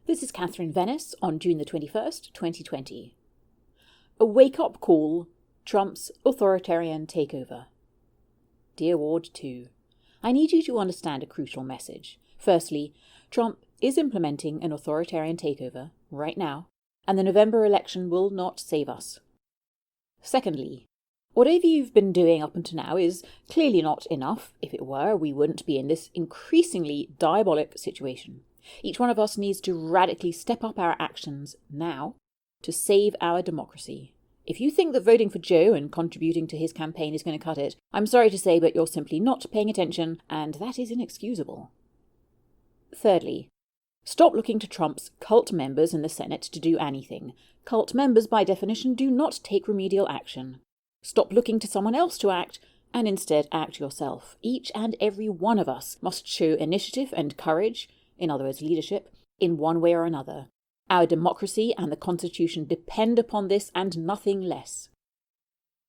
This is Catherine Venice on June the 21st, 2020. A wake-up call, Trump's authoritarian takeover. Dear Ward 2, I need you to understand a crucial message. Firstly, Trump is implementing an authoritarian takeover right now, and the November election will not save us. Secondly, whatever you've been doing up until now is clearly not enough. If it were, we wouldn't be in this increasingly diabolic situation. Each one of us needs to radically step up our actions now to save our democracy. If you think that voting for Joe and contributing to his campaign is going to cut it, I'm sorry to say, but you're simply not paying attention, and that is inexcusable. Thirdly, stop looking to Trump's cult members in the Senate to do anything. Cult members, by definition, do not take remedial action. Stop looking to someone else to act, and instead act yourself. Each and every one of us must show initiative and courage, in other words, leadership, in one way or another. Our democracy and the Constitution depend upon this and nothing less.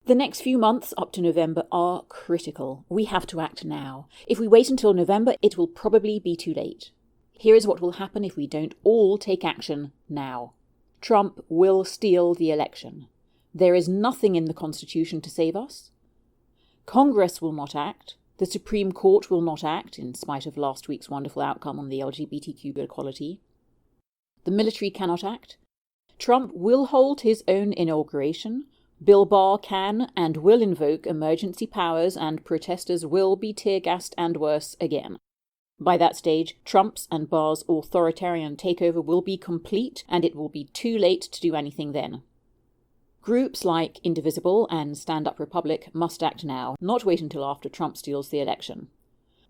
The next few months up to November are critical. We have to act now. If we wait until November, it will probably be too late. Here is what will happen if we don't all take action now. Trump will steal the election. There is nothing in the Constitution to save us. Congress will not act. The Supreme Court will not act, in spite of last week's wonderful outcome on the LGBTQ equality. The military cannot act. Trump will hold his own inauguration. Bill Barr can and will invoke emergency powers, and protesters will be tear-gassed and worse again. By that stage, Trump's and Barr's authoritarian takeover will be complete, and it will be too late to do anything then. Groups like Indivisible and Stand Up Republic must act now, not wait until after Trump steals the election.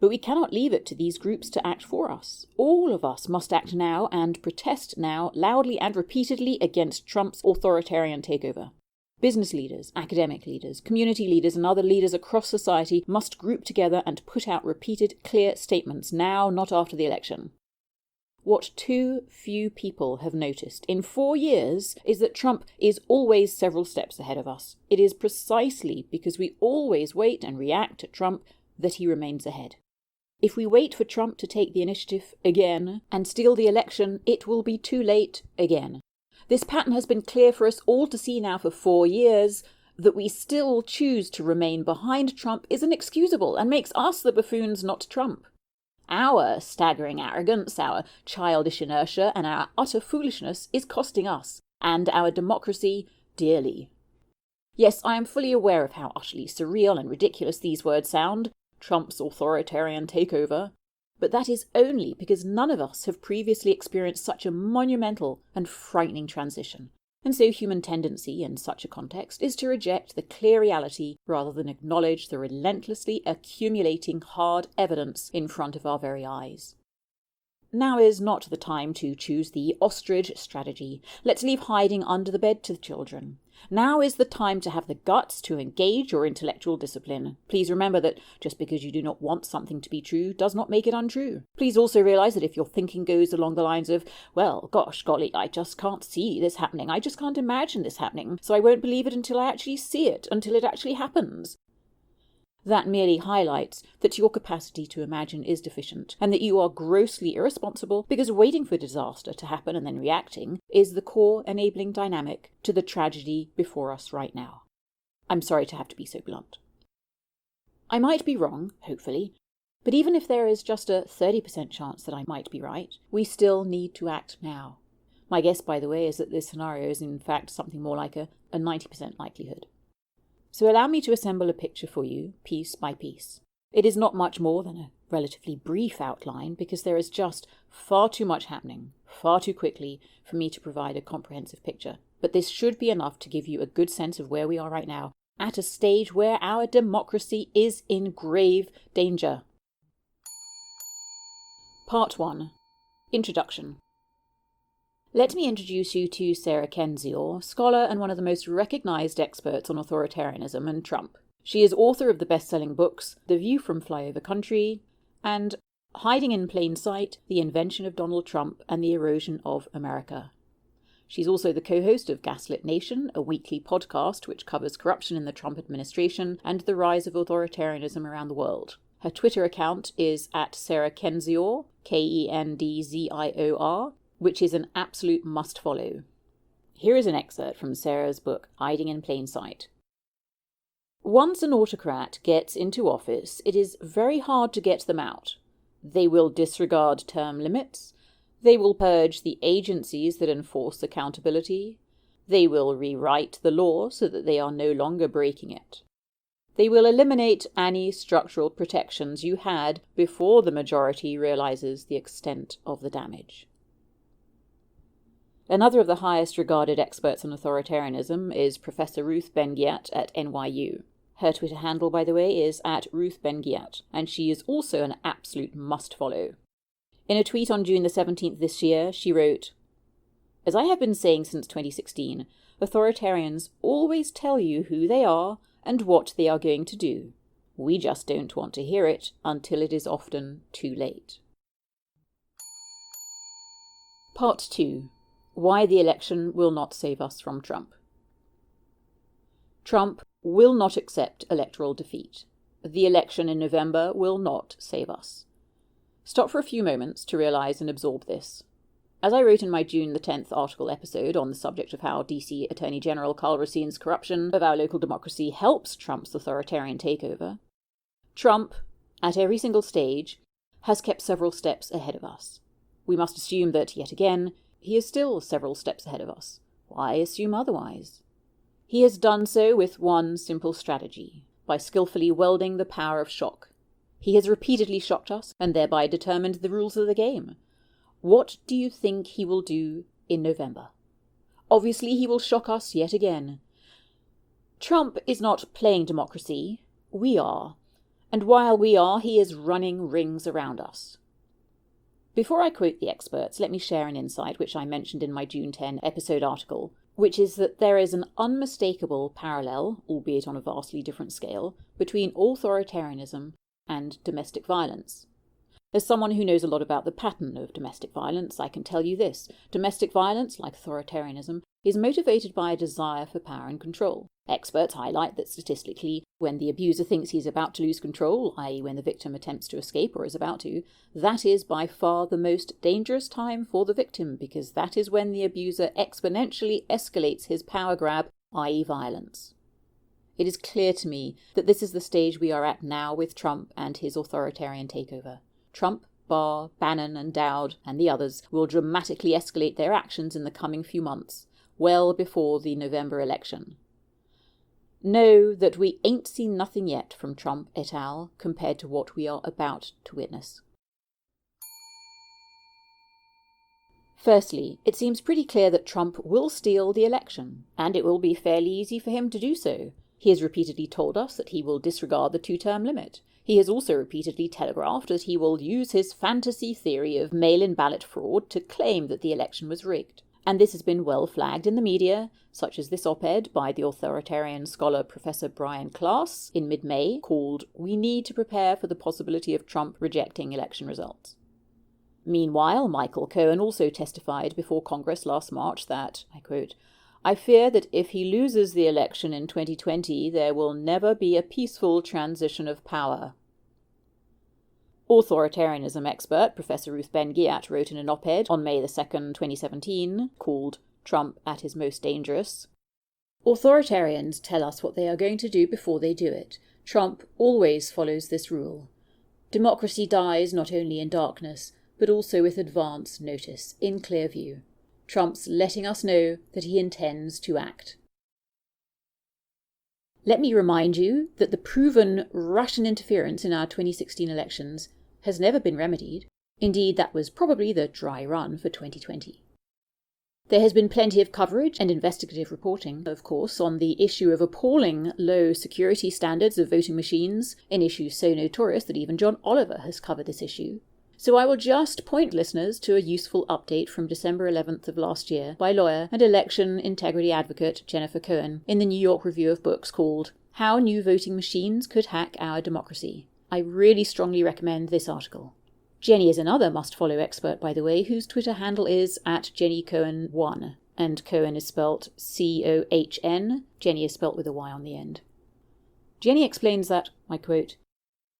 But we cannot leave it to these groups to act for us. All of us must act now and protest now, loudly and repeatedly, against Trump's authoritarian takeover. Business leaders, academic leaders, community leaders, and other leaders across society must group together and put out repeated, clear statements now, not after the election. What too few people have noticed in 4 years is that Trump is always several steps ahead of us. It is precisely because we always wait and react to Trump that he remains ahead. If we wait for Trump to take the initiative again and steal the election, it will be too late again. This pattern has been clear for us all to see now for 4 years. That we still choose to remain behind Trump is inexcusable and makes us the buffoons, not Trump. Our staggering arrogance, our childish inertia, and our utter foolishness is costing us, and our democracy, dearly. Yes, I am fully aware of how utterly surreal and ridiculous these words sound, Trump's authoritarian takeover, but that is only because none of us have previously experienced such a monumental and frightening transition. And so human tendency in such a context is to reject the clear reality rather than acknowledge the relentlessly accumulating hard evidence in front of our very eyes. Now is not the time to choose the ostrich strategy. Let's leave hiding under the bed to the children. Now is the time to have the guts to engage your intellectual discipline. Please remember that just because you do not want something to be true does not make it untrue. Please also realise that if your thinking goes along the lines of, well, gosh, golly, I just can't see this happening, I just can't imagine this happening, so I won't believe it until I actually see it, until it actually happens. That merely highlights that your capacity to imagine is deficient, and that you are grossly irresponsible because waiting for disaster to happen and then reacting is the core enabling dynamic to the tragedy before us right now. I'm sorry to have to be so blunt. I might be wrong, hopefully, but even if there is just a 30% chance that I might be right, we still need to act now. My guess, by the way, is that this scenario is in fact something more like a 90% likelihood. So allow me to assemble a picture for you, piece by piece. It is not much more than a relatively brief outline because there is just far too much happening, far too quickly for me to provide a comprehensive picture. But this should be enough to give you a good sense of where we are right now, at a stage where our democracy is in grave danger. Part 1. Introduction. Let me introduce you to Sarah Kendzior, scholar and one of the most recognised experts on authoritarianism and Trump. She is author of the best-selling books The View from Flyover Country and Hiding in Plain Sight, The Invention of Donald Trump and the Erosion of America. She's also the co-host of Gaslit Nation, a weekly podcast which covers corruption in the Trump administration and the rise of authoritarianism around the world. Her Twitter account is @SarahKendzior, Kendzior, which is an absolute must-follow. Here is an excerpt from Sarah's book, Hiding in Plain Sight. Once an autocrat gets into office, it is very hard to get them out. They will disregard term limits. They will purge the agencies that enforce accountability. They will rewrite the law so that they are no longer breaking it. They will eliminate any structural protections you had before the majority realizes the extent of the damage. Another of the highest regarded experts on authoritarianism is Prof Ruth Ben-Ghiat at NYU. Her Twitter handle, by the way, is at Ruth Ben-Ghiat, and she is also an absolute must-follow. In a tweet on June the 17th this year, she wrote, "As I have been saying since 2016, authoritarians always tell you who they are and what they are going to do. We just don't want to hear it until it is often too late." Part 2. Why the election will not save us from Trump. Trump will not accept electoral defeat. The election in November will not save us. Stop for a few moments to realise and absorb this. As I wrote in my June the 10th article episode on the subject of how DC Attorney General Karl Racine's corruption of our local democracy helps Trump's authoritarian takeover, Trump, at every single stage, has kept several steps ahead of us. We must assume that, yet again, he is still several steps ahead of us. Why assume otherwise? He has done so with one simple strategy, by skillfully welding the power of shock. He has repeatedly shocked us and thereby determined the rules of the game. What do you think he will do in November? Obviously, he will shock us yet again. Trump is not playing democracy. We are. And while we are, he is running rings around us. Before I quote the experts, let me share an insight which I mentioned in my June 10 episode article, which is that there is an unmistakable parallel, albeit on a vastly different scale, between authoritarianism and domestic violence. As someone who knows a lot about the pattern of domestic violence, I can tell you this. Domestic violence, like authoritarianism, is motivated by a desire for power and control. Experts highlight that statistically, when the abuser thinks he's about to lose control, i.e. when the victim attempts to escape or is about to, that is by far the most dangerous time for the victim, because that is when the abuser exponentially escalates his power grab, i.e. violence. It is clear to me that this is the stage we are at now with Trump and his authoritarian takeover. Trump, Barr, Brennan and Dowd and the others will dramatically escalate their actions in the coming few months, well before the November election. Know that we ain't seen nothing yet from Trump et al. Compared to what we are about to witness. Firstly, it seems pretty clear that Trump will steal the election, and it will be fairly easy for him to do so. He has repeatedly told us that he will disregard the 2-term limit. He has also repeatedly telegraphed that he will use his fantasy theory of mail-in ballot fraud to claim that the election was rigged. And this has been well flagged in the media, such as this op-ed by the authoritarian scholar Professor Brian Klaas in mid-May called "We Need to Prepare for the Possibility of Trump Rejecting Election Results." Meanwhile, Michael Cohn also testified before Congress last March that, I quote, "I fear that if he loses the election in 2020, there will never be a peaceful transition of power." Authoritarianism expert Prof Ruth Ben-Ghiat wrote in an op-ed on May 2nd, 2017, called "Trump at his Most Dangerous." "Authoritarians tell us what they are going to do before they do it. Trump always follows this rule. Democracy dies not only in darkness, but also with advance notice, in clear view. Trump's letting us know that he intends to act." Let me remind you that the proven Russian interference in our 2016 elections has never been remedied. Indeed, that was probably the dry run for 2020. There has been plenty of coverage and investigative reporting, of course, on the issue of appalling low security standards of voting machines, an issue so notorious that even John Oliver has covered this issue. So I will just point listeners to a useful update from December 11th of last year by lawyer and election integrity advocate Jennifer Cohen in the New York Review of Books called "How New Voting Machines Could Hack Our Democracy." I really strongly recommend this article. Jenny is another must-follow expert, by the way, whose Twitter handle is @JennyCohen1, and Cohen is spelt C-O-H-N. Jenny is spelt with a Y on the end. Jenny explains that, I quote,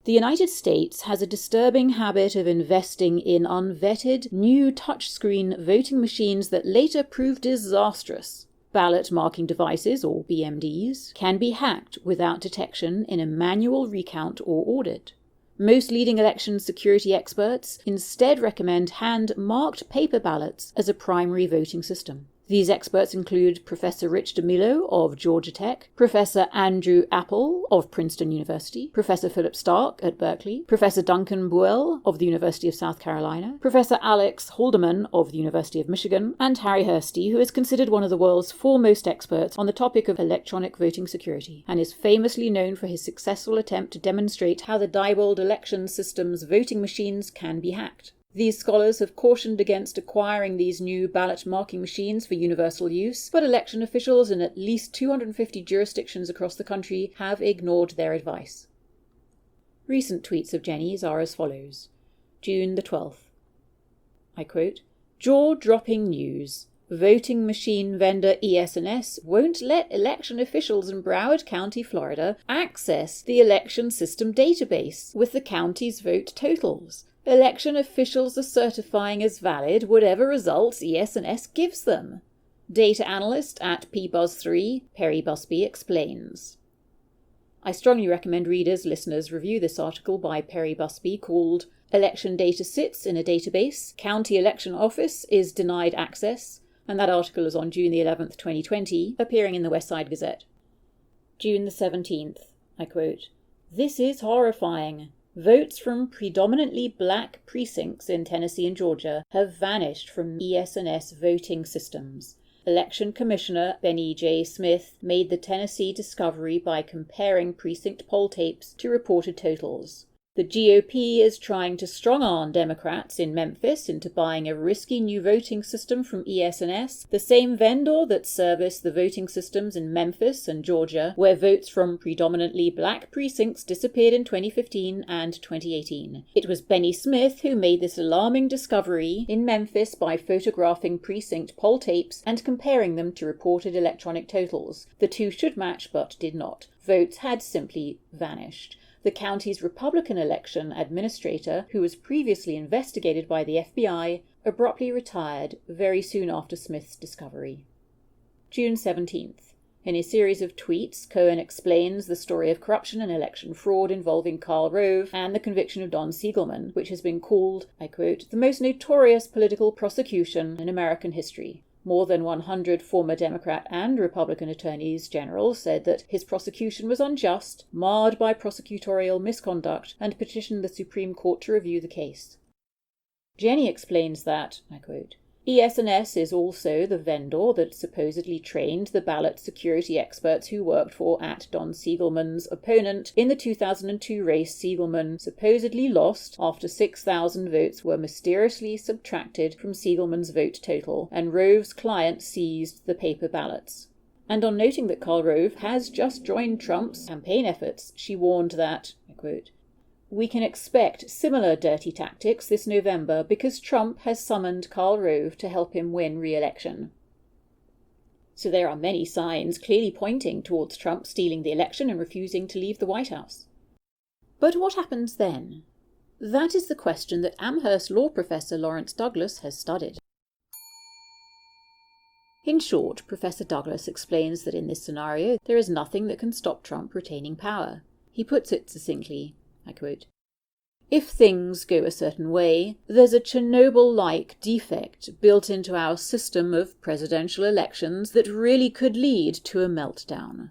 The United States has a disturbing habit of investing in unvetted, new touchscreen voting machines that later prove disastrous. Ballot marking devices, or BMDs, can be hacked without detection in a manual recount or audit. Most leading election security experts instead recommend hand-marked paper ballots as a primary voting system. These experts include Professor Rich DeMillo of Georgia Tech, Professor Andrew Apple of Princeton University, Professor Philip Stark at Berkeley, Professor Duncan Buell of the University of South Carolina, Professor Alex Haldeman of the University of Michigan, and Harry Hursty, who is considered one of the world's foremost experts on the topic of electronic voting security, and is famously known for his successful attempt to demonstrate how the Diebold election system's voting machines can be hacked. These scholars have cautioned against acquiring these new ballot marking machines for universal use, but election officials in at least 250 jurisdictions across the country have ignored their advice. Recent tweets of Jenny's are as follows. June the 12th. I quote, "Jaw-dropping news. Voting machine vendor ES&S won't let election officials in Broward County, Florida, access the election system database with the county's vote totals. Election officials are certifying as valid whatever results ES&S gives them." Data analyst at PBuzz3, Perry Busby, explains. I strongly recommend listeners review this article by Perry Busby called "Election Data Sits in a Database, County Election Office is Denied Access," and that article is on June the 11th, 2020, appearing in the West Side Gazette. June the 17th, I quote, "This is horrifying. Votes from predominantly black precincts in Tennessee and Georgia have vanished from ES&S voting systems. Election Commissioner Benny J. Smith made the Tennessee discovery by comparing precinct poll tapes to reported totals. The GOP is trying to strong-arm Democrats in Memphis into buying a risky new voting system from ES&S, the same vendor that serviced the voting systems in Memphis and Georgia, where votes from predominantly black precincts disappeared in 2015 and 2018. It was Benny Smith who made this alarming discovery in Memphis by photographing precinct poll tapes and comparing them to reported electronic totals. The two should match but did not. Votes had simply vanished. The county's Republican election administrator, who was previously investigated by the FBI, abruptly retired very soon after Smith's discovery. June 17th. In a series of tweets, Cohn explains the story of corruption and election fraud involving Karl Rove and the conviction of Don Siegelman, which has been called, I quote, "the most notorious political prosecution in American history." More than 100 former Democrat and Republican attorneys general said that his prosecution was unjust, marred by prosecutorial misconduct, and petitioned the Supreme Court to review the case. Jenny explains that, I quote, "ES&S is also the vendor that supposedly trained the ballot security experts who worked for Don Siegelman's opponent in the 2002 race Siegelman supposedly lost after 6,000 votes were mysteriously subtracted from Siegelman's vote total, and Rove's client seized the paper ballots." And on noting that Karl Rove has just joined Trump's campaign efforts, she warned that, I quote, "We can expect similar dirty tactics this November because Trump has summoned Karl Rove to help him win re-election." So there are many signs clearly pointing towards Trump stealing the election and refusing to leave the White House. But what happens then? That is the question that Amherst law professor Lawrence Douglas has studied. In short, Professor Douglas explains that in this scenario there is nothing that can stop Trump retaining power. He puts it succinctly, I quote, "If things go a certain way, there's a Chernobyl-like defect built into our system of presidential elections that really could lead to a meltdown."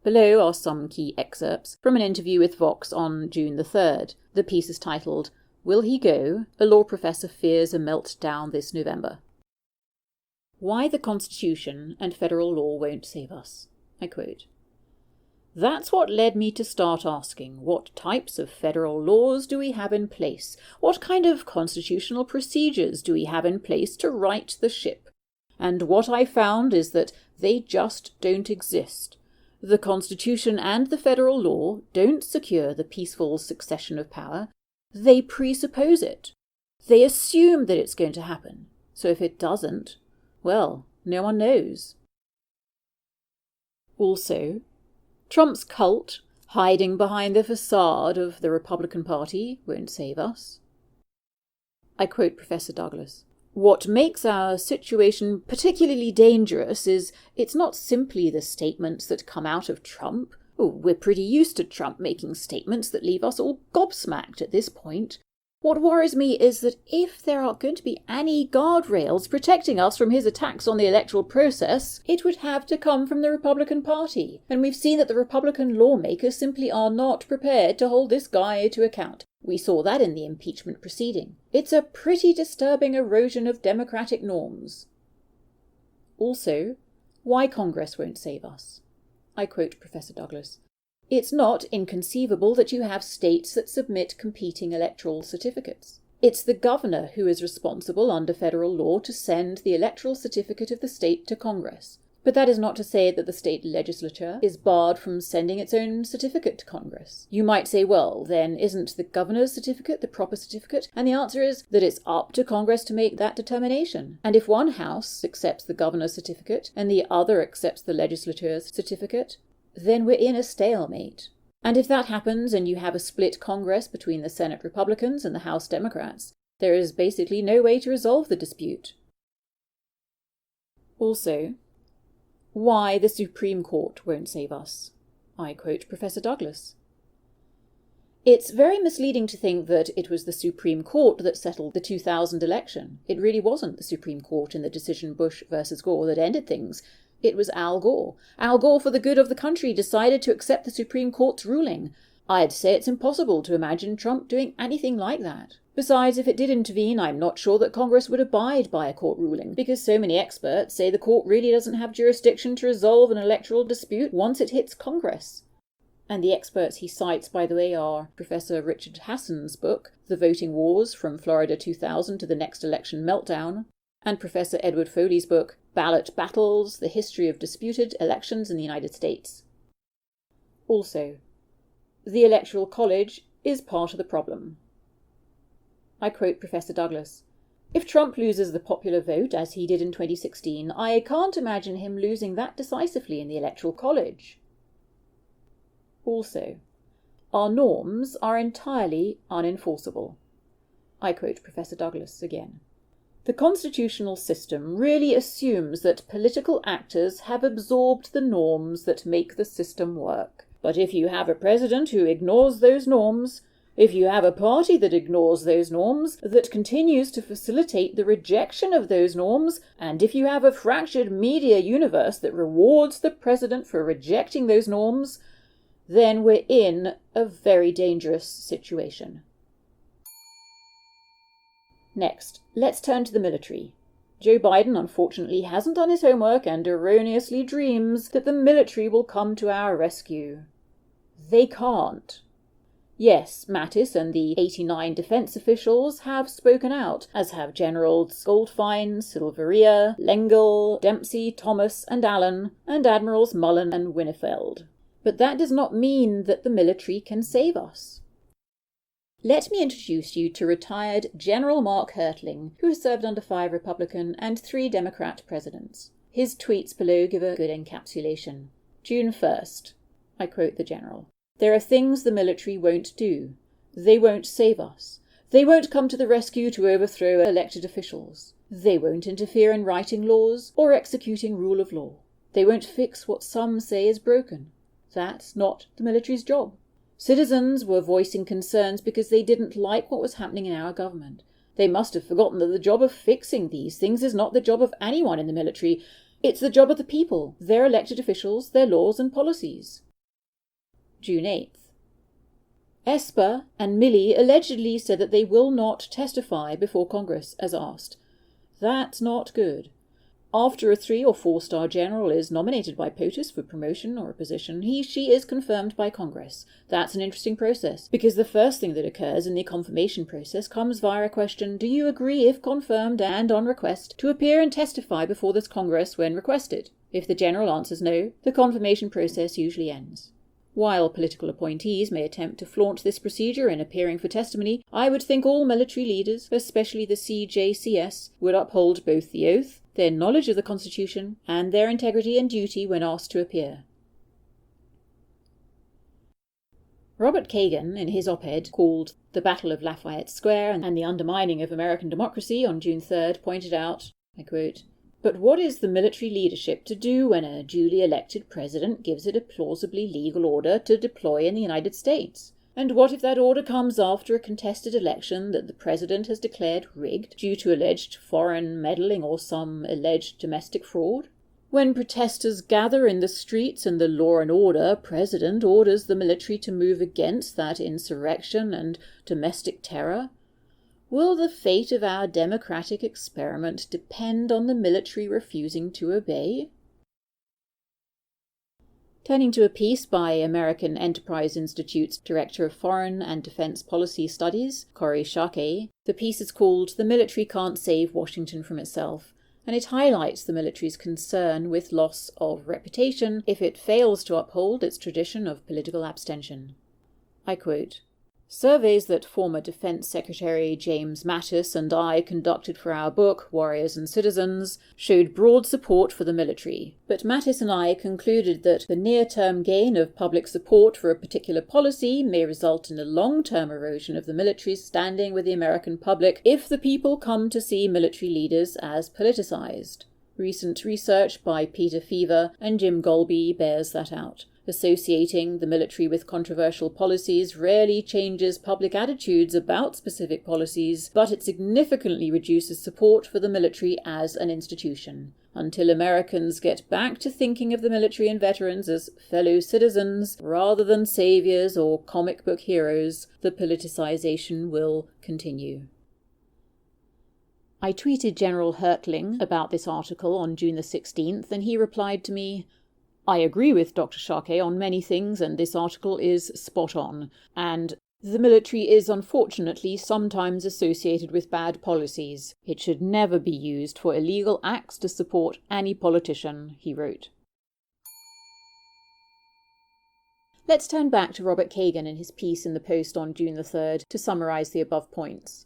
Below are some key excerpts from an interview with Vox on June the 3rd. The piece is titled, "Will He Go? A Law Professor Fears a Meltdown This November." Why the Constitution and federal law won't save us. I quote, "That's what led me to start asking, what types of federal laws do we have in place? What kind of constitutional procedures do we have in place to right the ship? And what I found is that they just don't exist. The Constitution and the federal law don't secure the peaceful succession of power. They presuppose it. They assume that it's going to happen. So if it doesn't, well, no one knows." Also, Trump's cult, Hiding behind the facade of the Republican Party won't save us. I quote Professor Douglas. What makes our situation particularly dangerous is it's not simply the statements that come out of Trump. We're pretty used to Trump making statements that leave us all gobsmacked at this point. What worries me is that if there are going to be any guardrails protecting us from his attacks on the electoral process, it would have to come from the Republican Party. And we've seen that the Republican lawmakers simply are not prepared to hold this guy to account. We saw that in the impeachment proceeding. It's a pretty disturbing erosion of democratic norms. Also, why Congress won't save us. I quote Professor Douglas. It's not inconceivable that you have states that submit competing electoral certificates. It's the governor who is responsible under federal law to send the electoral certificate of the state to Congress. But that is not to say that the state legislature is barred from sending its own certificate to Congress. You might say, well, then isn't the governor's certificate the proper certificate? And the answer is that it's up to Congress to make that determination. And if one house accepts the governor's certificate and the other accepts the legislature's certificate, then we're in a stalemate. And if that happens and you have a split Congress between the Senate Republicans and the House Democrats, there is basically no way to resolve the dispute. Also, why the Supreme Court won't save us. I quote Professor Douglas. It's very misleading to think that it was the Supreme Court that settled the 2000 election. It really wasn't the Supreme Court in the decision Bush versus Gore that ended things. It was Al Gore. Al Gore, for the good of the country, decided to accept the Supreme Court's ruling. I'd say it's impossible to imagine Trump doing anything like that. Besides, if it did intervene, I'm not sure that Congress would abide by a court ruling, because so many experts say the court really doesn't have jurisdiction to resolve an electoral dispute once it hits Congress. And the experts he cites, by the way, are Professor Richard Hassan's book, The Voting Wars from Florida 2000 to the Next Election Meltdown, and Professor Edward Foley's book, Ballot Battles, The History of Disputed Elections in the United States. Also, the Electoral College is part of the problem. I quote Professor Douglas. If Trump loses the popular vote, as he did in 2016, I can't imagine him losing that decisively in the Electoral College. Also, our norms are entirely unenforceable. I quote Professor Douglas again. The constitutional system really assumes that political actors have absorbed the norms that make the system work. But if you have a president who ignores those norms, if you have a party that ignores those norms, that continues to facilitate the rejection of those norms, and if you have a fractured media universe that rewards the president for rejecting those norms, then we're in a very dangerous situation. Next, let's turn to the military. Joe Biden unfortunately hasn't done his homework and erroneously dreams that the military will come to our rescue. They can't. Yes, Mattis and the 89 defense officials have spoken out, as have Generals Goldfein, Silveria, Lengel, Dempsey, Thomas and Allen, and Admirals Mullen and Winnefeld. But that does not mean that the military can save us. Let me introduce you to retired General Mark Hertling, who has served under 5 Republican and 3 Democrat presidents. His tweets below give a good encapsulation. June 1st. I quote the General. There are things the military won't do. They won't save us. They won't come to the rescue to overthrow elected officials. They won't interfere in writing laws or executing rule of law. They won't fix what some say is broken. That's not the military's job. Citizens were voicing concerns because they didn't like what was happening in our government. They must have forgotten that the job of fixing these things is not the job of anyone in the military. It's the job of the people, their elected officials, their laws and policies. June 8th. Esper and Milley allegedly said that they will not testify before Congress as asked. That's not good. After a 3- or 4-star general is nominated by POTUS for promotion or a position, she is confirmed by Congress. That's an interesting process, because the first thing that occurs in the confirmation process comes via a question, do you agree, if confirmed and on request, to appear and testify before this Congress when requested? If the general answers no, the confirmation process usually ends. While political appointees may attempt to flaunt this procedure in appearing for testimony, I would think all military leaders, especially the CJCS, would uphold both the oath, their knowledge of the Constitution, and their integrity and duty when asked to appear. Robert Kagan, in his op-ed called The Battle of Lafayette Square and the Undermining of American Democracy on June 3rd, pointed out, I quote, "But what is the military leadership to do when a duly elected president gives it a plausibly legal order to deploy in the United States? And what if that order comes after a contested election that the president has declared rigged due to alleged foreign meddling or some alleged domestic fraud? When protesters gather in the streets and the law and order president orders the military to move against that insurrection and domestic terror, will the fate of our democratic experiment depend on the military refusing to obey?" Turning to a piece by American Enterprise Institute's Director of Foreign and Defense Policy Studies, Kori, the piece is called "The Military Can't Save Washington from Itself," and it highlights the military's concern with loss of reputation if it fails to uphold its tradition of political abstention. I quote, "Surveys that former Defense Secretary James Mattis and I conducted for our book, Warriors and Citizens, showed broad support for the military, but Mattis and I concluded that the near-term gain of public support for a particular policy may result in a long-term erosion of the military's standing with the American public if the people come to see military leaders as politicized. Recent research by Peter Fever and Jim Golby bears that out. Associating the military with controversial policies rarely changes public attitudes about specific policies, but it significantly reduces support for the military as an institution. Until Americans get back to thinking of the military and veterans as fellow citizens rather than saviors or comic book heroes, the politicization will continue." I tweeted General Hertling about this article on June the 16th, and he replied to me, "I agree with Dr. Schake on many things, and this article is spot on. And the military is unfortunately sometimes associated with bad policies. It should never be used for illegal acts to support any politician," he wrote. Let's turn back to Robert Kagan in his piece in the Post on June the 3rd to summarize the above points.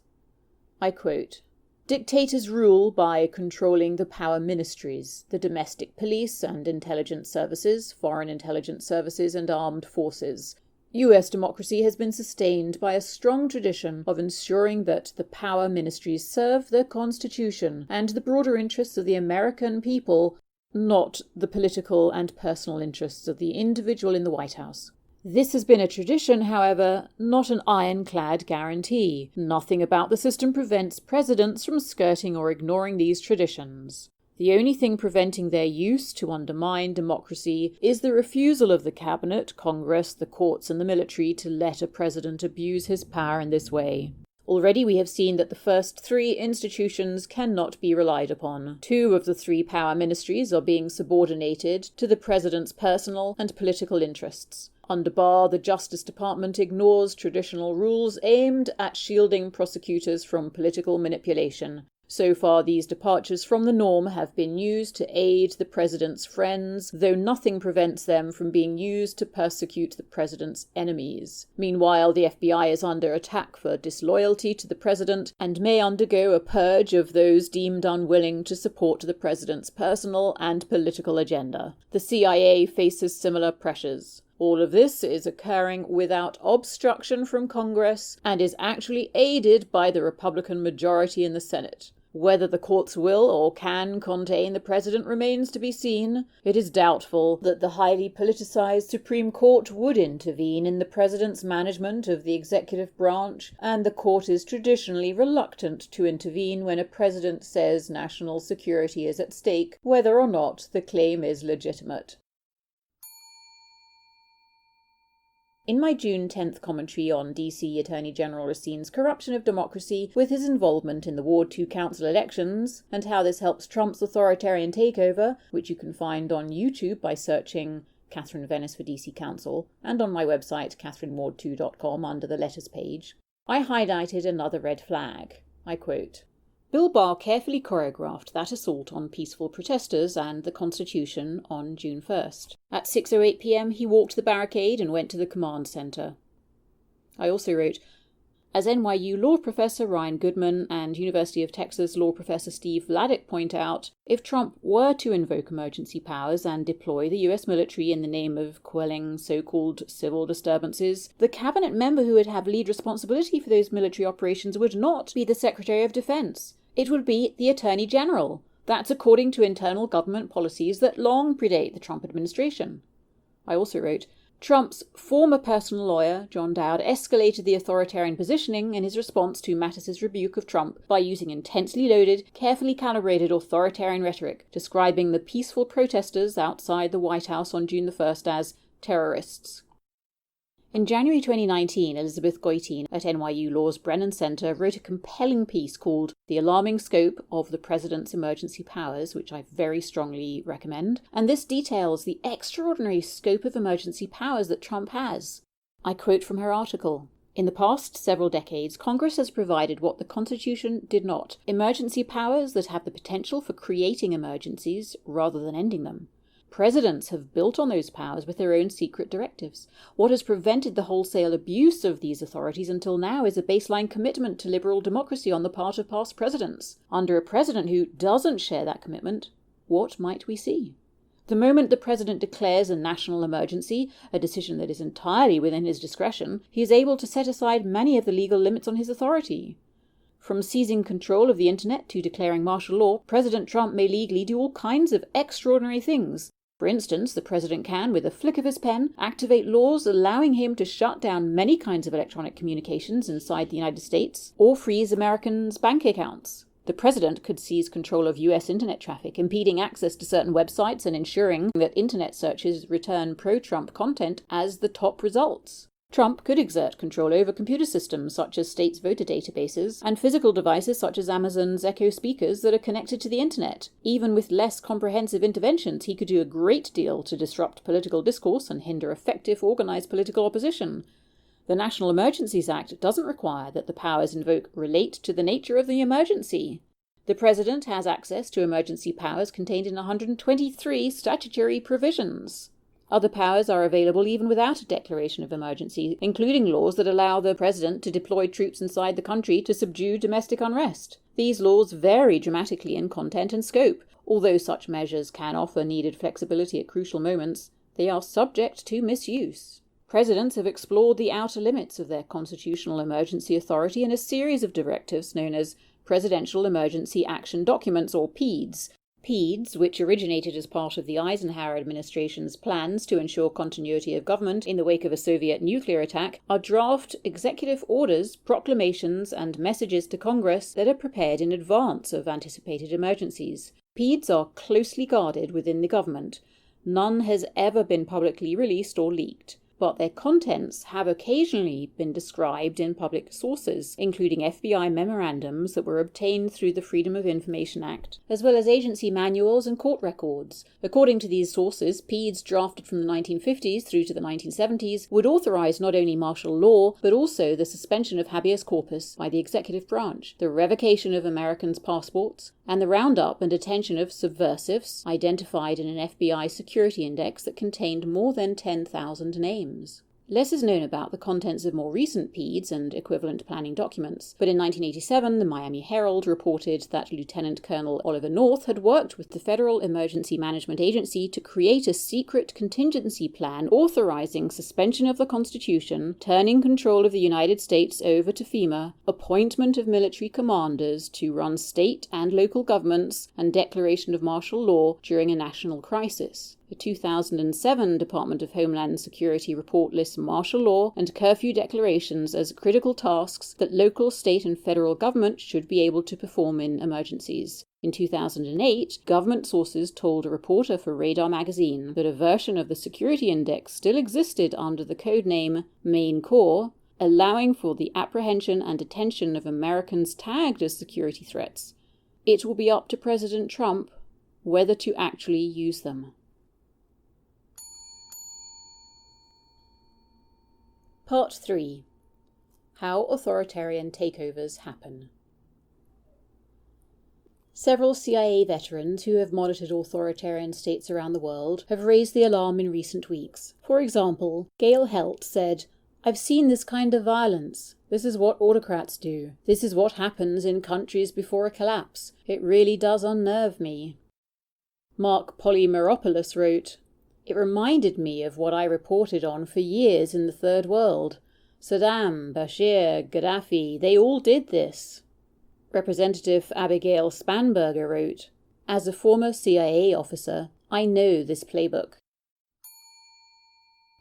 I quote, "Dictators rule by controlling the power ministries, the domestic police and intelligence services, foreign intelligence services, and armed forces. US democracy has been sustained by a strong tradition of ensuring that the power ministries serve the Constitution and the broader interests of the American people, not the political and personal interests of the individual in the White House. This has been a tradition, however, not an ironclad guarantee. Nothing about the system prevents presidents from skirting or ignoring these traditions. The only thing preventing their use to undermine democracy is the refusal of the cabinet, Congress, the courts, and the military to let a president abuse his power in this way. Already we have seen that the first three institutions cannot be relied upon. 2 of the 3 power ministries are being subordinated to the president's personal and political interests. Under Barr, the Justice Department ignores traditional rules aimed at shielding prosecutors from political manipulation. So far, these departures from the norm have been used to aid the president's friends, though nothing prevents them from being used to persecute the president's enemies. Meanwhile, the FBI is under attack for disloyalty to the president and may undergo a purge of those deemed unwilling to support the president's personal and political agenda. The CIA faces similar pressures. All of this is occurring without obstruction from Congress and is actually aided by the Republican majority in the Senate. Whether the courts will or can contain the president remains to be seen. It is doubtful that the highly politicized Supreme Court would intervene in the president's management of the executive branch, and the court is traditionally reluctant to intervene when a president says national security is at stake, whether or not the claim is legitimate. In my June 10th commentary on DC Attorney General Racine's corruption of democracy with his involvement in the Ward 2 council elections, and how this helps Trump's authoritarian takeover, which you can find on YouTube by searching Catherine Venice for DC Council, and on my website catherineward2.com under the letters page, I highlighted another red flag. I quote, "Bill Barr carefully choreographed that assault on peaceful protesters and the Constitution on June 1st. At 6:08 p.m. he walked the barricade and went to the command center." I also wrote, As NYU law professor Ryan Goodman and University of Texas law professor Steve Vladeck point out, if Trump were to invoke emergency powers and deploy the US military in the name of quelling so-called civil disturbances, the cabinet member who would have lead responsibility for those military operations would not be the Secretary of Defense. It would be the Attorney General. That's according to internal government policies that long predate the Trump administration. I also wrote, Trump's former personal lawyer, John Dowd, escalated the authoritarian positioning in his response to Mattis's rebuke of Trump by using intensely loaded, carefully calibrated authoritarian rhetoric, describing the peaceful protesters outside the White House on June the 1st as terrorists. In January 2019, Elizabeth Goitein at NYU Law's Brennan Center wrote a compelling piece called The Alarming Scope of the President's Emergency Powers, which I very strongly recommend, and this details the extraordinary scope of emergency powers that Trump has. I quote from her article. In the past several decades, Congress has provided what the Constitution did not: emergency powers that have the potential for creating emergencies rather than ending them. Presidents have built on those powers with their own secret directives. What has prevented the wholesale abuse of these authorities until now is a baseline commitment to liberal democracy on the part of past presidents. Under a president who doesn't share that commitment, what might we see? The moment the president declares a national emergency, a decision that is entirely within his discretion, he is able to set aside many of the legal limits on his authority. From seizing control of the internet to declaring martial law, President Trump may legally do all kinds of extraordinary things. For instance, the president can, with a flick of his pen, activate laws allowing him to shut down many kinds of electronic communications inside the United States, or freeze Americans' bank accounts. The president could seize control of US internet traffic, impeding access to certain websites and ensuring that internet searches return pro-Trump content as the top results. Trump could exert control over computer systems such as states' voter databases and physical devices such as Amazon's Echo speakers that are connected to the internet. Even with less comprehensive interventions, he could do a great deal to disrupt political discourse and hinder effective, organized political opposition. The National Emergencies Act doesn't require that the powers invoked relate to the nature of the emergency. The president has access to emergency powers contained in 123 statutory provisions. Other powers are available even without a declaration of emergency, including laws that allow the president to deploy troops inside the country to subdue domestic unrest. These laws vary dramatically in content and scope. Although such measures can offer needed flexibility at crucial moments, they are subject to misuse. Presidents have explored the outer limits of their constitutional emergency authority in a series of directives known as Presidential Emergency Action Documents, or PEADs. PEADs, which originated as part of the Eisenhower administration's plans to ensure continuity of government in the wake of a Soviet nuclear attack, are draft executive orders, proclamations, and messages to Congress that are prepared in advance of anticipated emergencies. PEADs are closely guarded within the government. None has ever been publicly released or leaked, but their contents have occasionally been described in public sources, including FBI memorandums that were obtained through the Freedom of Information Act, as well as agency manuals and court records. According to these sources, PEADs drafted from the 1950s through to the 1970s would authorize not only martial law, but also the suspension of habeas corpus by the executive branch, the revocation of Americans' passports, and the roundup and detention of subversives identified in an FBI security index that contained more than 10,000 names. Less is known about the contents of more recent PEADs and equivalent planning documents, but in 1987 the Miami Herald reported that Lieutenant Colonel Oliver North had worked with the Federal Emergency Management Agency to create a secret contingency plan authorizing suspension of the Constitution, turning control of the United States over to FEMA, appointment of military commanders to run state and local governments, and declaration of martial law during a national crisis. The 2007 Department of Homeland Security report lists martial law and curfew declarations as critical tasks that local, state, and federal government should be able to perform in emergencies. In 2008, government sources told a reporter for Radar magazine that a version of the security index still existed under the code name Main Core, allowing for the apprehension and detention of Americans tagged as security threats. It will be up to President Trump whether to actually use them. Part 3. How Authoritarian Takeovers Happen. Several CIA veterans who have monitored authoritarian states around the world have raised the alarm in recent weeks. For example, Gail Helt said, "I've seen this kind of violence. This is what autocrats do. This is what happens in countries before a collapse. It really does unnerve me. Mark Polymeropoulos wrote, "It reminded me of what I reported on for years in the Third World. Saddam, Bashir, Gaddafi, they all did this." Representative Abigail Spanberger wrote, "As a former CIA officer, I know this playbook."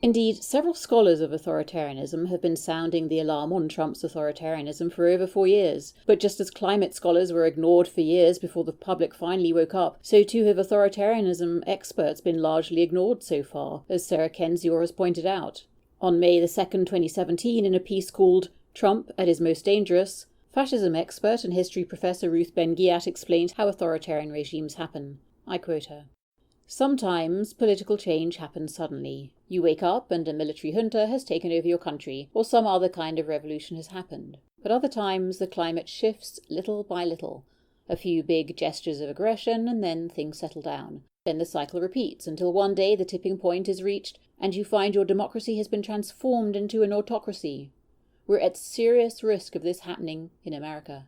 Indeed, several scholars of authoritarianism have been sounding the alarm on Trump's authoritarianism for over 4 years. But just as climate scholars were ignored for years before the public finally woke up, so too have authoritarianism experts been largely ignored so far, as Sarah Kendzior has pointed out. On May 2, 2017, in a piece called "Trump at his Most Dangerous," fascism expert and history professor Ruth Ben-Ghiat explained how authoritarian regimes happen. I quote her. "Sometimes political change happens suddenly. You wake up and a military junta has taken over your country, or some other kind of revolution has happened. But other times the climate shifts little by little. A few big gestures of aggression, and then things settle down. Then the cycle repeats until one day the tipping point is reached and you find your democracy has been transformed into an autocracy. We're at serious risk of this happening in America."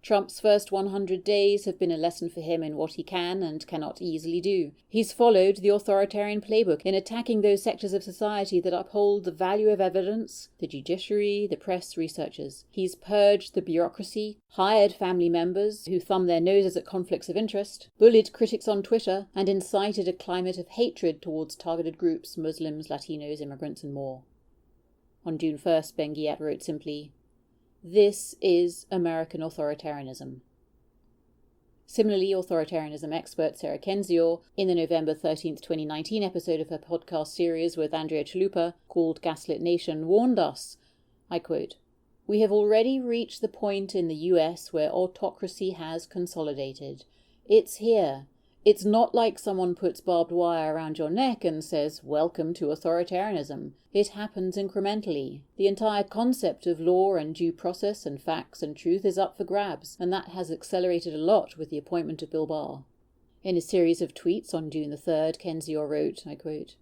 Trump's first 100 days have been a lesson for him in what he can and cannot easily do. He's followed the authoritarian playbook in attacking those sectors of society that uphold the value of evidence, the judiciary, the press, researchers. He's purged the bureaucracy, hired family members who thumb their noses at conflicts of interest, bullied critics on Twitter, and incited a climate of hatred towards targeted groups, Muslims, Latinos, immigrants, and more. On June 1st, Ben-Ghiat wrote simply, "This is American authoritarianism." Similarly, authoritarianism expert Sarah Kendzior, in the November 13th, 2019 episode of her podcast series with Andrea Chalupa called Gaslit Nation, warned us, I quote, "We have already reached the point in the US where autocracy has consolidated. It's here. It's not like someone puts barbed wire around your neck and says, 'Welcome to authoritarianism.' It happens incrementally. The entire concept of law and due process and facts and truth is up for grabs, and that has accelerated a lot with the appointment of Bill Barr." In a series of tweets on June 3rd, Kendzior wrote, I quote,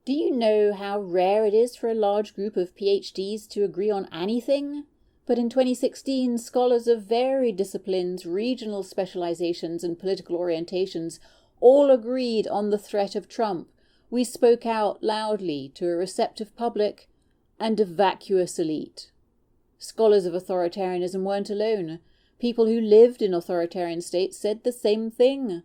"Do you know how rare it is for a large group of PhDs to agree on anything? But in 2016, scholars of varied disciplines, regional specializations, and political orientations all agreed on the threat of Trump. We spoke out loudly to a receptive public and a vacuous elite. Scholars of authoritarianism weren't alone. People who lived in authoritarian states said the same thing.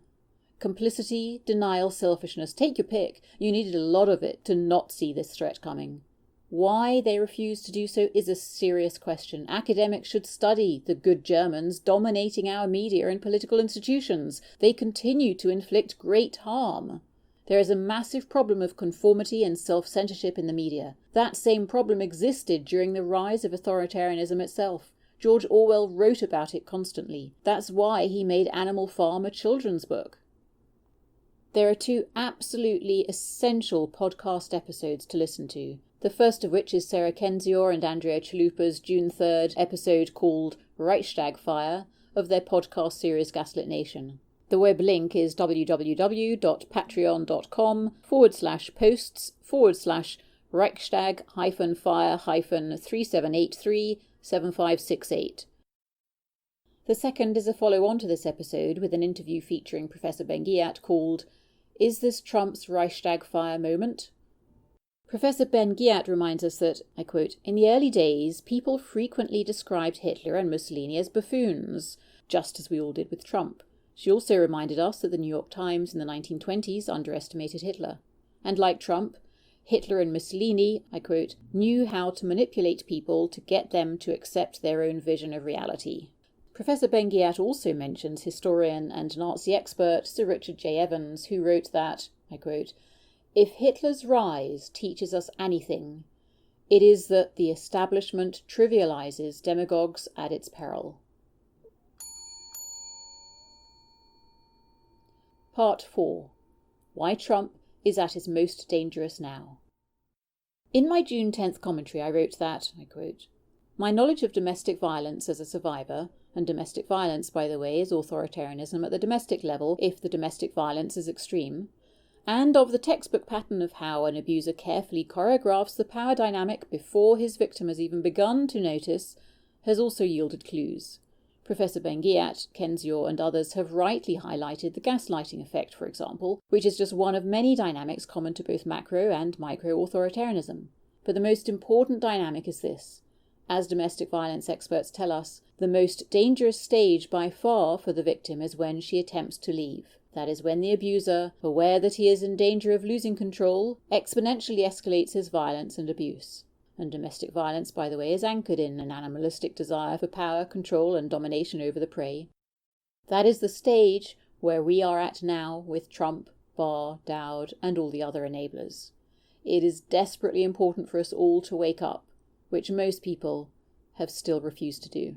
Complicity, denial, selfishness, take your pick. You needed a lot of it to not see this threat coming. Why they refuse to do so is a serious question. Academics should study the good Germans dominating our media and political institutions. They continue to inflict great harm. There is a massive problem of conformity and self-censorship in the media. That same problem existed during the rise of authoritarianism itself. George Orwell wrote about it constantly. That's why he made Animal Farm a children's book. There are 2 absolutely essential podcast episodes to listen to. The first of which is Sarah Kendzior and Andrea Chalupa's June 3rd episode called Reichstag Fire of their podcast series Gaslit Nation. The web link is www.patreon.com/posts/Reichstag-fire-3783-7568. The second is a follow-on to this episode with an interview featuring Professor Ben-Ghiat called Is This Trump's Reichstag Fire Moment? Professor Ben-Ghiat reminds us that, I quote, "In the early days, people frequently described Hitler and Mussolini as buffoons, just as we all did with Trump. She also reminded us that the New York Times in the 1920s underestimated Hitler. And like Trump, Hitler and Mussolini, I quote, knew how to manipulate people to get them to accept their own vision of reality." Professor Ben-Ghiat also mentions historian and Nazi expert Sir Richard J. Evans, who wrote that, I quote, "If Hitler's rise teaches us anything, it is that the establishment trivializes demagogues at its peril." Part 4. Why Trump is at his most dangerous now. In my June 10th commentary, I wrote that, I quote, "My knowledge of domestic violence as a survivor, and domestic violence, by the way, is authoritarianism at the domestic level if the domestic violence is extreme, and of the textbook pattern of how an abuser carefully choreographs the power dynamic before his victim has even begun to notice, has also yielded clues. Professor Ben-Ghiat, Kendzior, and others have rightly highlighted the gaslighting effect, for example, which is just one of many dynamics common to both macro and micro-authoritarianism. But the most important dynamic is this. As domestic violence experts tell us, the most dangerous stage by far for the victim is when she attempts to leave. That is when the abuser, aware that he is in danger of losing control, exponentially escalates his violence and abuse. And domestic violence, by the way, is anchored in an animalistic desire for power, control, and domination over the prey. That is the stage where we are at now with Trump, Barr, Dowd, and all the other enablers. It is desperately important for us all to wake up, which most people have still refused to do.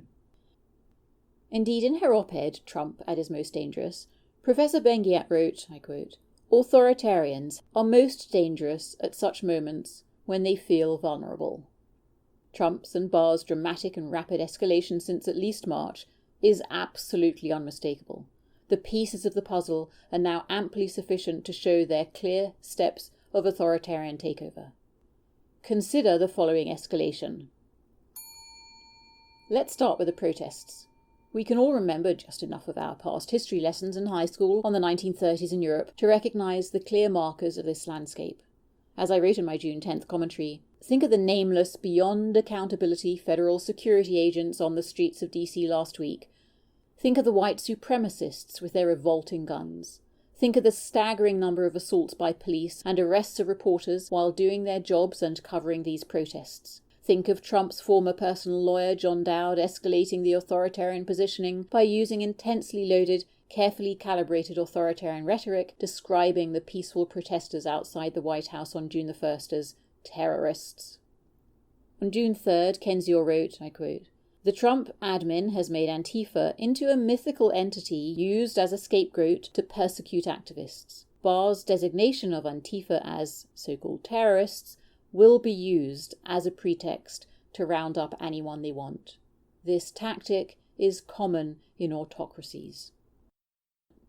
Indeed, in her op-ed, Trump at his most dangerous, Professor Ben-Ghiat wrote, I quote, "Authoritarians are most dangerous at such moments when they feel vulnerable." Trump's and Barr's dramatic and rapid escalation since at least March is absolutely unmistakable. The pieces of the puzzle are now amply sufficient to show their clear steps of authoritarian takeover. Consider the following escalation. Let's start with the protests. We can all remember just enough of our past history lessons in high school on the 1930s in Europe to recognise the clear markers of this landscape. As I wrote in my June 10th commentary, think of the nameless, beyond accountability federal security agents on the streets of DC last week. Think of the white supremacists with their revolting guns. Think of the staggering number of assaults by police and arrests of reporters while doing their jobs and covering these protests. Think of Trump's former personal lawyer, John Dowd, escalating the authoritarian positioning by using intensely loaded, carefully calibrated authoritarian rhetoric, describing the peaceful protesters outside the White House on June the 1st as terrorists. On June 3rd, Kendzior wrote, I quote, "The Trump admin has made Antifa into a mythical entity used as a scapegoat to persecute activists. Barr's designation of Antifa as so-called terrorists will be used as a pretext to round up anyone they want. This tactic is common in autocracies."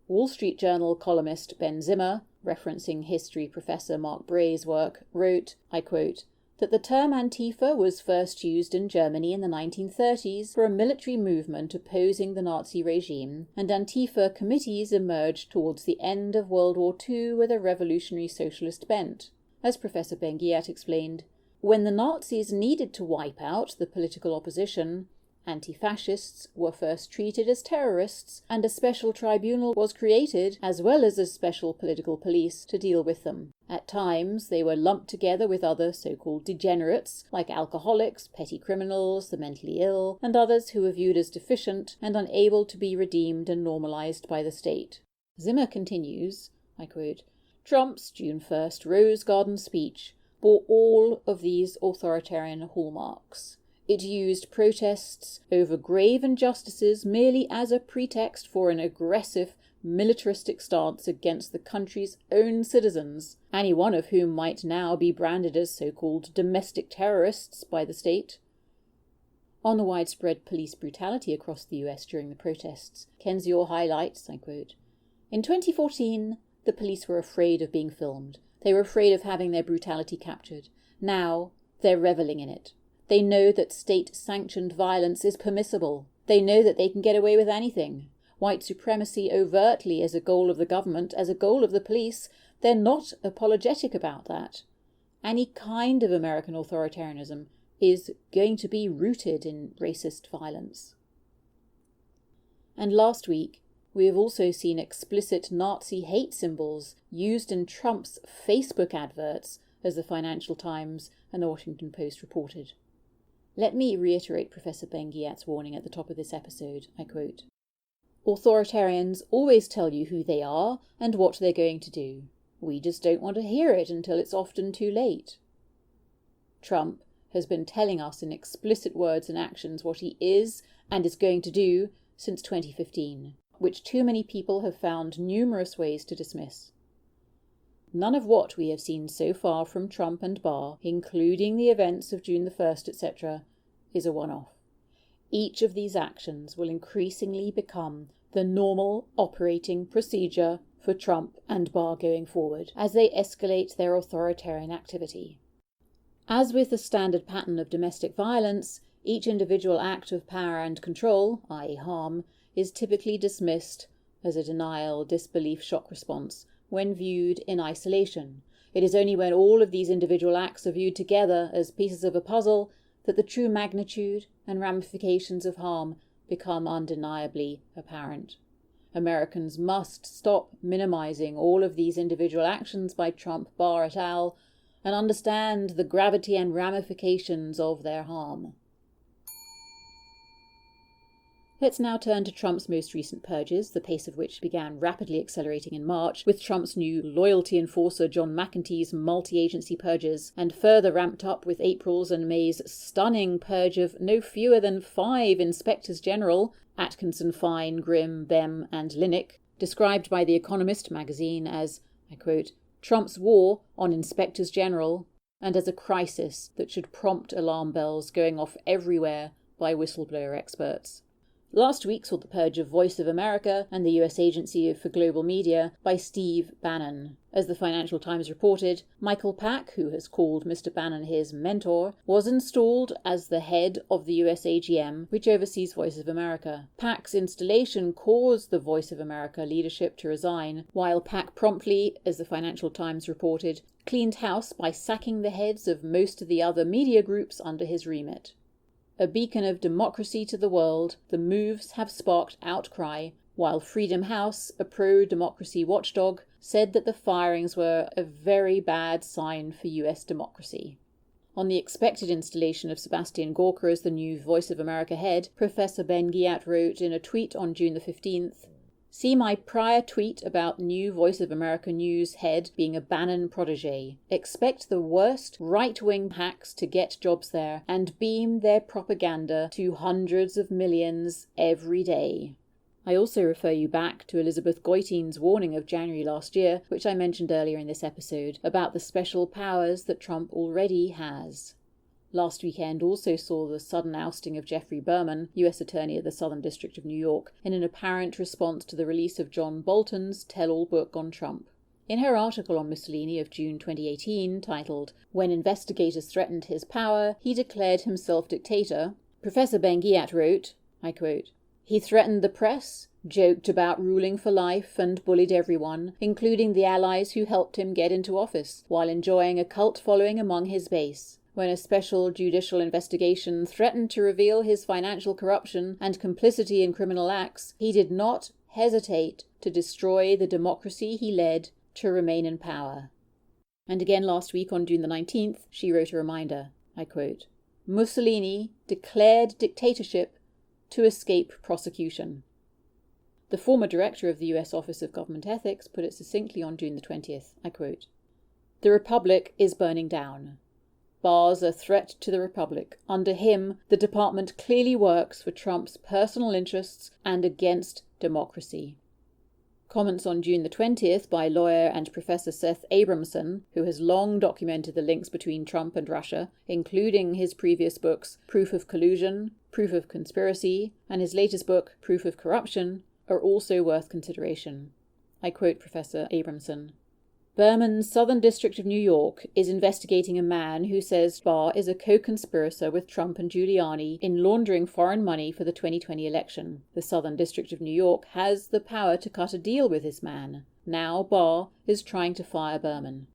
Wall Street Journal columnist Ben Zimmer, referencing history professor Mark Bray's work, wrote, I quote, that the term Antifa was first used in Germany in the 1930s for a military movement opposing the Nazi regime, and Antifa committees emerged towards the end of World War II with a revolutionary socialist bent. As Professor Ben-Ghiat explained, when the Nazis needed to wipe out the political opposition, anti-fascists were first treated as terrorists, and a special tribunal was created, as well as a special political police, to deal with them. At times, they were lumped together with other so-called degenerates, like alcoholics, petty criminals, the mentally ill, and others who were viewed as deficient and unable to be redeemed and normalized by the state. Zimmer continues, I quote, Trump's June 1st Rose Garden speech bore all of these authoritarian hallmarks. It used protests over grave injustices merely as a pretext for an aggressive, militaristic stance against the country's own citizens, any one of whom might now be branded as so-called domestic terrorists by the state. On the widespread police brutality across the US during the protests, Kendzior highlights, I quote, "In 2014, the police were afraid of being filmed. They were afraid of having their brutality captured. Now, they're reveling in it. They know that state-sanctioned violence is permissible. They know that they can get away with anything. White supremacy overtly as a goal of the government, as a goal of the police, they're not apologetic about that. Any kind of American authoritarianism is going to be rooted in racist violence." And last week, we have also seen explicit Nazi hate symbols used in Trump's Facebook adverts, as the Financial Times and the Washington Post reported. Let me reiterate Professor Ben-Ghiat's warning at the top of this episode, I quote, "Authoritarians always tell you who they are and what they're going to do. We just don't want to hear it until it's often too late." Trump has been telling us in explicit words and actions what he is and is going to do since 2015, which too many people have found numerous ways to dismiss. None of what we have seen so far from Trump and Barr, including the events of June the 1st, etc., is a one-off. Each of these actions will increasingly become the normal operating procedure for Trump and Barr going forward as they escalate their authoritarian activity. As with the standard pattern of domestic violence, each individual act of power and control, i.e. harm, is typically dismissed as a denial, disbelief, shock response when viewed in isolation. It is only when all of these individual acts are viewed together as pieces of a puzzle that the true magnitude and ramifications of harm become undeniably apparent. Americans must stop minimizing all of these individual actions by Trump, Barr et al., and understand the gravity and ramifications of their harm. Let's now turn to Trump's most recent purges, the pace of which began rapidly accelerating in March, with Trump's new loyalty enforcer John McEntee's multi-agency purges, and further ramped up with April's and May's stunning purge of no fewer than 5 inspectors general, Atkinson, Fine, Grimm, Bem, and Linick, described by The Economist magazine as, I quote, Trump's war on inspectors general, and as a crisis that should prompt alarm bells going off everywhere by whistleblower experts. Last week saw the purge of Voice of America and the US Agency for Global Media by Steve Bannon. As the Financial Times reported, Michael Pack, who has called Mr. Bannon his mentor, was installed as the head of the US AGM, which oversees Voice of America. Pack's installation caused the Voice of America leadership to resign, while Pack promptly, as the Financial Times reported, cleaned house by sacking the heads of most of the other media groups under his remit. A beacon of democracy to the world, the moves have sparked outcry, while Freedom House, a pro-democracy watchdog, said that the firings were a very bad sign for US democracy. On the expected installation of Sebastian Gorka as the new Voice of America head, Professor Ben-Ghiat wrote in a tweet on June the 15th, "See my prior tweet about new Voice of America News head being a Bannon protege. Expect the worst right-wing hacks to get jobs there and beam their propaganda to hundreds of millions every day." I also refer you back to Elizabeth Goitein's warning of January last year, which I mentioned earlier in this episode, about the special powers that Trump already has. Last weekend also saw the sudden ousting of Jeffrey Berman, U.S. Attorney of the Southern District of New York, in an apparent response to the release of John Bolton's tell-all book on Trump. In her article on Mussolini of June 2018, titled "When Investigators Threatened His Power, He Declared Himself Dictator," Professor Ben-Ghiat wrote, I quote, "He threatened the press, joked about ruling for life, and bullied everyone, including the allies who helped him get into office, while enjoying a cult following among his base. When a special judicial investigation threatened to reveal his financial corruption and complicity in criminal acts, he did not hesitate to destroy the democracy he led to remain in power." And again last week on June the 19th, she wrote a reminder, I quote, "Mussolini declared dictatorship to escape prosecution." The former director of the US Office of Government Ethics put it succinctly on June the 20th, I quote, "The Republic is burning down. Barr's a threat to the Republic. Under him, the department clearly works for Trump's personal interests and against democracy." Comments on June the 20th by lawyer and Professor Seth Abramson, who has long documented the links between Trump and Russia, including his previous books Proof of Collusion, Proof of Conspiracy, and his latest book Proof of Corruption, are also worth consideration. I quote Professor Abramson, "Berman's Southern District of New York is investigating a man who says Barr is a co-conspirator with Trump and Giuliani in laundering foreign money for the 2020 election. The Southern District of New York has the power to cut a deal with this man. Now Barr is trying to fire Berman.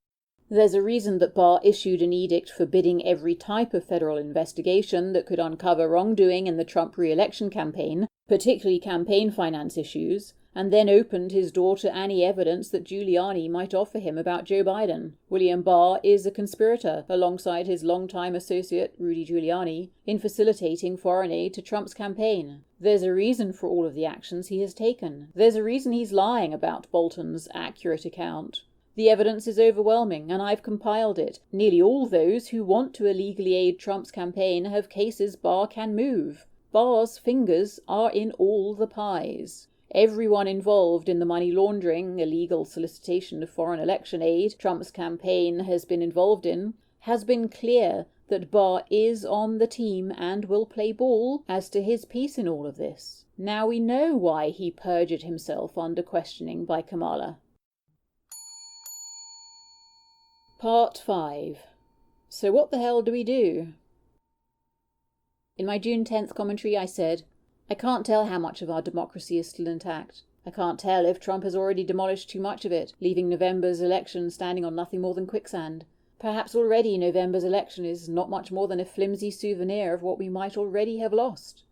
There's a reason that Barr issued an edict forbidding every type of federal investigation that could uncover wrongdoing in the Trump re-election campaign, particularly campaign finance issues, and then opened his door to any evidence that Giuliani might offer him about Joe Biden. William Barr is a conspirator, alongside his longtime associate, Rudy Giuliani, in facilitating foreign aid to Trump's campaign. There's a reason for all of the actions he has taken. There's a reason he's lying about Bolton's accurate account. The evidence is overwhelming, and I've compiled it. Nearly all those who want to illegally aid Trump's campaign have cases Barr can move. Barr's fingers are in all the pies. Everyone involved in the money laundering, illegal solicitation of foreign election aid Trump's campaign has been involved in, has been clear that Barr is on the team and will play ball as to his piece in all of this. Now we know why he perjured himself under questioning by Kamala. Part 5. So what the hell do we do? In my June 10th commentary I said, I can't tell how much of our democracy is still intact. I can't tell if Trump has already demolished too much of it, leaving November's election standing on nothing more than quicksand. Perhaps already November's election is not much more than a flimsy souvenir of what we might already have lost.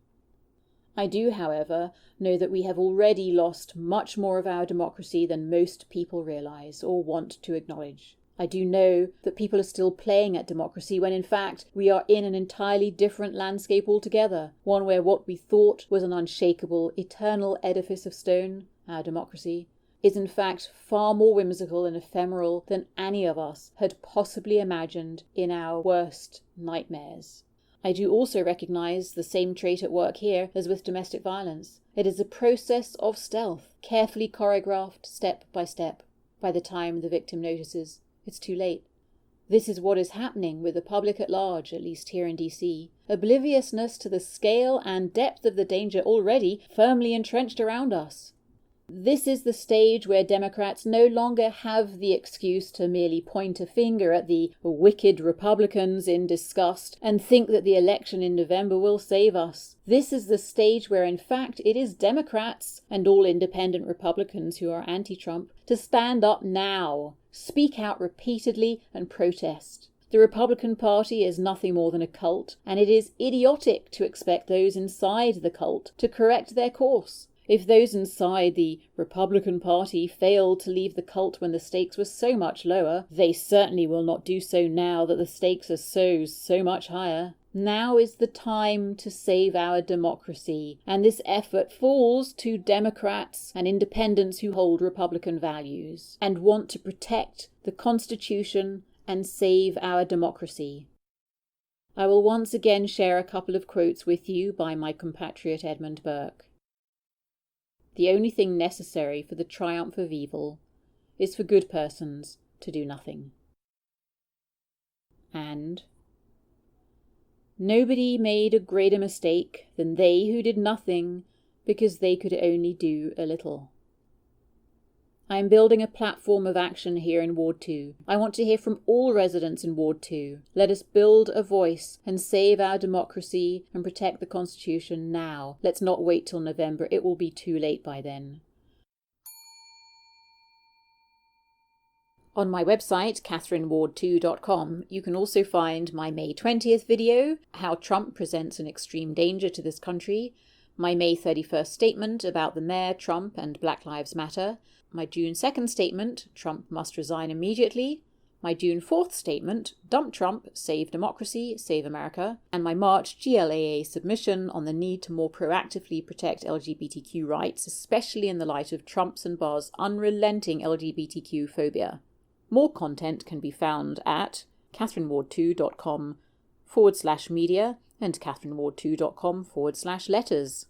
I do, however, know that we have already lost much more of our democracy than most people realise or want to acknowledge. I do know that people are still playing at democracy when in fact we are in an entirely different landscape altogether, one where what we thought was an unshakable, eternal edifice of stone, our democracy, is in fact far more whimsical and ephemeral than any of us had possibly imagined in our worst nightmares. I do also recognise the same trait at work here as with domestic violence. It is a process of stealth, carefully choreographed step by step. By the time the victim notices, it's too late. This is what is happening with the public at large, at least here in DC. Obliviousness to the scale and depth of the danger already firmly entrenched around us. This is the stage where Democrats no longer have the excuse to merely point a finger at the wicked Republicans in disgust and think that the election in November will save us. This is the stage where in fact it is Democrats and all independent Republicans who are anti-Trump to stand up now, speak out repeatedly and protest. The Republican Party is nothing more than a cult, and it is idiotic to expect those inside the cult to correct their course. If those inside the Republican Party failed to leave the cult when the stakes were so much lower, they certainly will not do so now that the stakes are so much higher. Now is the time to save our democracy, and this effort falls to Democrats and independents who hold Republican values and want to protect the Constitution and save our democracy. I will once again share a couple of quotes with you by my compatriot Edmund Burke. The only thing necessary for the triumph of evil is for good persons to do nothing. And nobody made a greater mistake than they who did nothing because they could only do a little. I am building a platform of action here in Ward 2. I want to hear from all residents in Ward 2. Let us build a voice and save our democracy and protect the Constitution now. Let's not wait till November. It will be too late by then. On my website, catherineward2.com, you can also find my May 20th video, How Trump Presents an Extreme Danger to This Country, my May 31st statement about the Mayor, Trump and Black Lives Matter, my June 2nd statement, Trump must resign immediately, my June 4th statement, Dump Trump, Save Democracy, Save America, and my March GLAA submission on the need to more proactively protect LGBTQ rights, especially in the light of Trump's and Barr's unrelenting LGBTQ phobia. More content can be found at catherineward2.com/media and catherineward2.com/letters.